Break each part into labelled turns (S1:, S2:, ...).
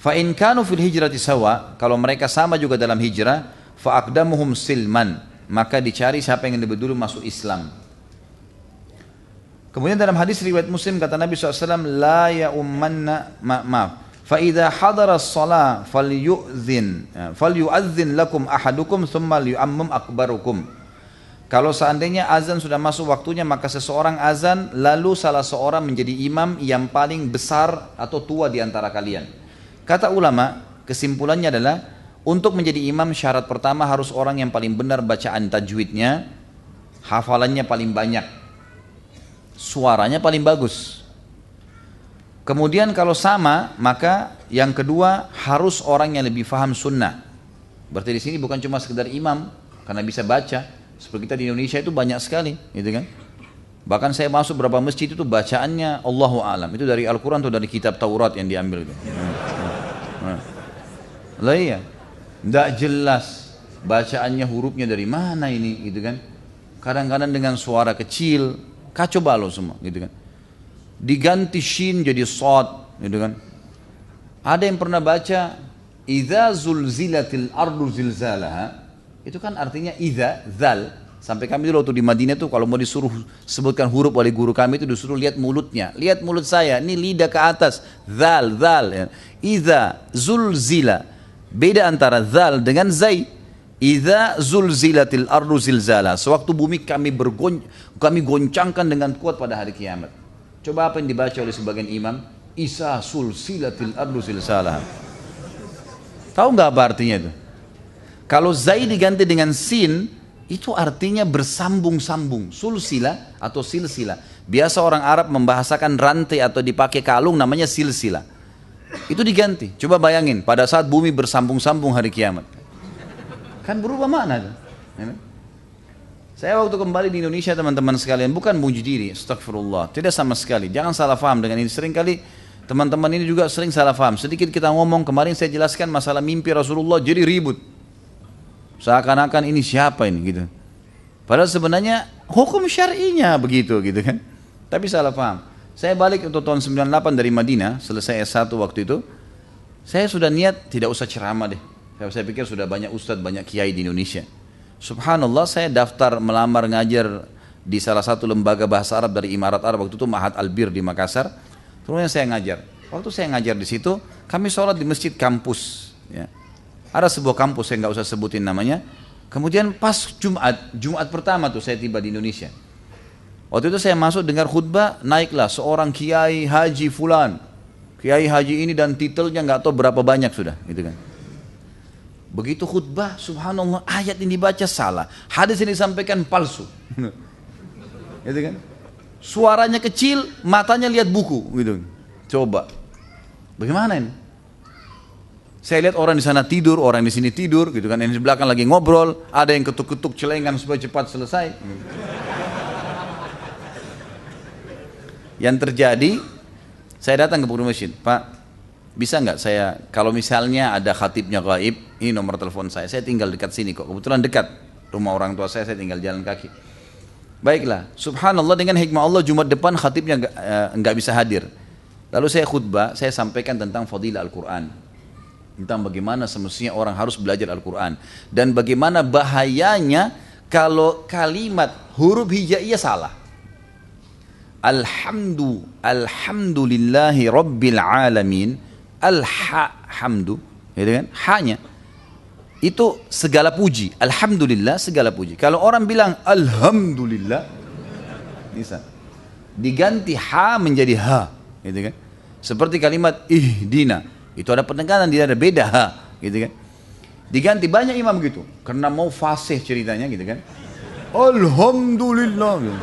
S1: Fa in kanu fil hijrati sawa, kalau mereka sama juga dalam hijrah, fa aqdamuhum silman, maka dicari siapa yang lebih dulu masuk Islam. Kemudian dalam hadis riwayat Muslim kata Nabi SAW, la ya ummanna maaf. Fa idza hadara as-shalah falyu'adzin lakum ahadukum thumma liyu'ammim akbarukum. Kalau seandainya azan sudah masuk waktunya, maka seseorang azan lalu salah seorang menjadi imam yang paling besar atau tua di antara kalian. Kata ulama, kesimpulannya adalah untuk menjadi imam syarat pertama harus orang yang paling benar bacaan tajwidnya, hafalannya paling banyak, suaranya paling bagus. Kemudian kalau sama, maka yang kedua harus orang yang lebih faham sunnah. Berarti di sini bukan cuma sekedar imam, karena bisa baca. Seperti kita di Indonesia itu banyak sekali, gitu kan? Bahkan saya masuk beberapa masjid itu bacaannya Allahu a'lam, itu dari Al-Quran atau dari kitab Taurat yang diambil itu. Lah iya, tidak jelas bacaannya, hurufnya dari mana ini, gitu kan? Kadang-kadang dengan suara kecil, kacau balau semua, gitu kan? Diganti shin jadi shad, gitu kan? Ada yang pernah baca idza zulzilatil ardu zilzalaha, itu kan artinya idza, zal. Sampai kami dulu waktu di Madinah tuh kalau mau disuruh sebutkan huruf oleh guru kami itu disuruh lihat mulutnya. Lihat mulut saya, ini lidah ke atas. Zal, zal. Ya. Idza zulzila. Beda antara zal dengan zai. Idza zulzilatil ardu zilzala. Sewaktu bumi kami goncangkan dengan kuat pada hari kiamat. Coba apa yang dibaca oleh sebagian imam? Isa sulsilatil ardu zilzala. Tahu nggak apa artinya itu? Kalau zai diganti dengan sin, itu artinya bersambung-sambung. Sulsila atau silsila. Biasa orang Arab membahasakan rantai atau dipakai kalung namanya silsila. Itu diganti. Coba bayangin pada saat bumi bersambung-sambung hari kiamat. Kan berubah makna. Saya waktu kembali di Indonesia teman-teman sekalian, bukan muji diri, astagfirullah. Tidak sama sekali. Jangan salah faham dengan ini. Seringkali teman-teman ini juga sering salah faham. Sedikit kita ngomong, kemarin saya jelaskan masalah mimpi Rasulullah jadi ribut. Seakan-akan ini siapa ini gitu. Padahal sebenarnya hukum syar'inya begitu gitu kan. Tapi salah paham. Saya balik untuk tahun 98 dari Madinah, selesai S1 waktu itu. Saya sudah niat tidak usah ceramah deh. Saya pikir sudah banyak ustadz, banyak kiai di Indonesia. Subhanallah, saya daftar melamar ngajar di salah satu lembaga bahasa Arab dari Imarat Arab waktu itu, Ma'had Albir di Makassar. Kemudian saya ngajar. Waktu saya ngajar di situ, kami sholat di masjid kampus ya. Ada sebuah kampus, saya nggak usah sebutin namanya. Kemudian pas Jumat pertama tuh saya tiba di Indonesia. Waktu itu saya masuk dengar khutbah, naiklah seorang kiai haji fulan. Kiai haji ini dan titelnya nggak tahu berapa banyak sudah, gitu kan. Begitu khutbah, subhanallah, ayat ini dibaca salah, hadis ini disampaikan palsu. Gitu kan. Suaranya kecil, matanya lihat buku, gitu. Coba. Bagaimana ini? Saya lihat orang di sana tidur, orang di sini tidur, gitu kan. Yang di belakang lagi ngobrol, ada yang ketuk-ketuk celengan supaya cepat selesai. Yang terjadi, saya datang ke pengurus masjid, Pak, bisa nggak saya, kalau misalnya ada khatibnya gaib, ini nomor telepon saya tinggal dekat sini kok, kebetulan dekat rumah orang tua saya tinggal jalan kaki. Baiklah, subhanallah dengan hikmah Allah Jumat depan khatibnya nggak bisa hadir. Lalu saya khutbah, saya sampaikan tentang fadilah Al-Quran. Tentang bagaimana semestinya orang harus belajar Al-Quran. Dan bagaimana bahayanya kalau kalimat huruf hijaiyah salah. Alhamdulillahi Rabbil Alamin. Hamdu, gitu kan? Hanya itu segala puji. Alhamdulillah segala puji. Kalau orang bilang Alhamdulillah, bisa diganti ha menjadi ha, gitu kan? Seperti kalimat ihdina. Itu ada penekanan, dia ada beda ha, gitu kan. Diganti banyak imam gitu, karena mau fasih ceritanya gitu kan. Alhamdulillah. Gitu.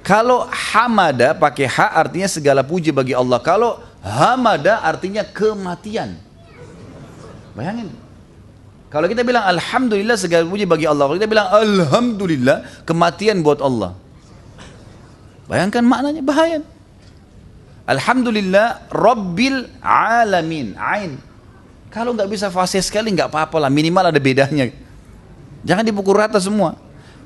S1: Kalau hamada pakai ha artinya segala puji bagi Allah. Kalau hamada artinya kematian. Bayangin. Kalau kita bilang alhamdulillah segala puji bagi Allah, kalau kita bilang alhamdulillah kematian buat Allah. Bayangkan maknanya, bahaya. Alhamdulillah Rabbil Alamin. Ain. Kalau nggak bisa fasih sekali nggak apa-apa lah, minimal ada bedanya. Jangan dipukul rata semua.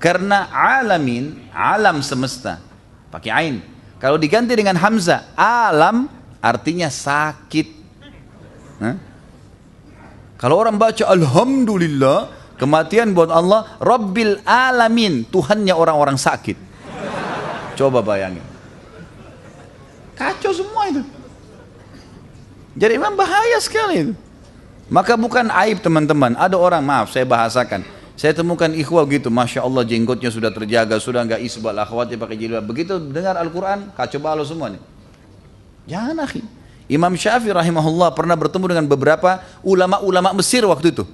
S1: Karena alamin, alam semesta, pakai ain. Kalau diganti dengan hamzah, alam, artinya sakit. Hah? Kalau orang baca Alhamdulillah, kematian buat Allah, Rabbil Alamin, Tuhannya orang-orang sakit. Coba bayangin. Kacau semua itu. Jadi memang bahaya sekali itu. Maka bukan aib teman-teman. Ada orang, maaf saya bahasakan, saya temukan ikhwah gitu, Masya Allah jenggotnya sudah terjaga, sudah enggak isbal, akhwatnya pakai jilbab. Begitu dengar Al-Quran, kacau balau semua nih. Jangan akhi. Imam Syafi'i rahimahullah pernah bertemu dengan beberapa ulama-ulama Mesir waktu itu.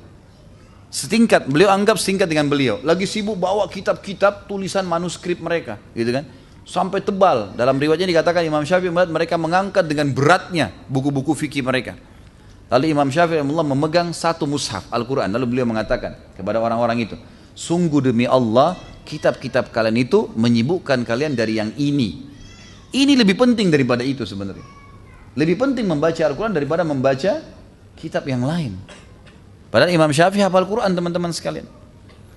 S1: Setingkat, beliau anggap setingkat dengan beliau. Lagi sibuk bawa kitab-kitab tulisan manuskrip mereka, gitu kan. Sampai tebal. Dalam riwayatnya dikatakan Imam Syafi'i melihat mereka mengangkat dengan beratnya buku-buku fikih mereka. Lalu Imam Syafi'i memegang satu mushaf Al-Quran. Lalu beliau mengatakan kepada orang-orang itu, sungguh demi Allah, kitab-kitab kalian itu menyibukkan kalian dari yang ini. Ini lebih penting daripada itu sebenarnya. Lebih penting membaca Al-Quran daripada membaca kitab yang lain. Padahal Imam Syafi'i hafal Al-Quran teman-teman sekalian.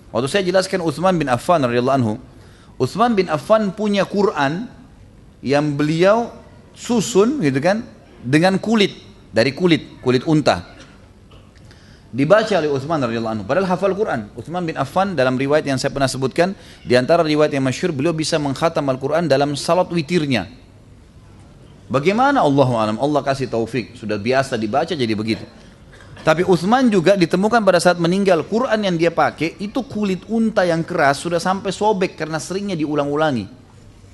S1: Waktu saya jelaskan Utsman bin Affan radhiyallahu anhu, Utsman bin Affan punya Quran yang beliau susun gitu kan dengan kulit, dari kulit unta. Dibaca oleh Utsman radhiyallahu anhu. Padahal hafal Quran. Utsman bin Affan dalam riwayat yang saya pernah sebutkan, di antara riwayat yang masyhur, beliau bisa mengkhatam Al-Quran dalam salat witirnya. Bagaimana Allahu a'lam, Allah kasih taufik, sudah biasa dibaca jadi begitu. Tapi Utsman juga ditemukan pada saat meninggal, Quran yang dia pakai itu kulit unta yang keras, sudah sampai sobek karena seringnya diulang-ulangi.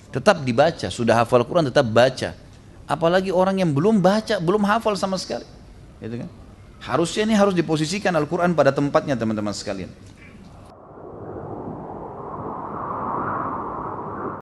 S1: Tetap dibaca, sudah hafal Quran tetap baca. Apalagi orang yang belum baca, belum hafal sama sekali. Gitu kan? Harusnya ini harus diposisikan Al-Quran pada tempatnya teman-teman sekalian.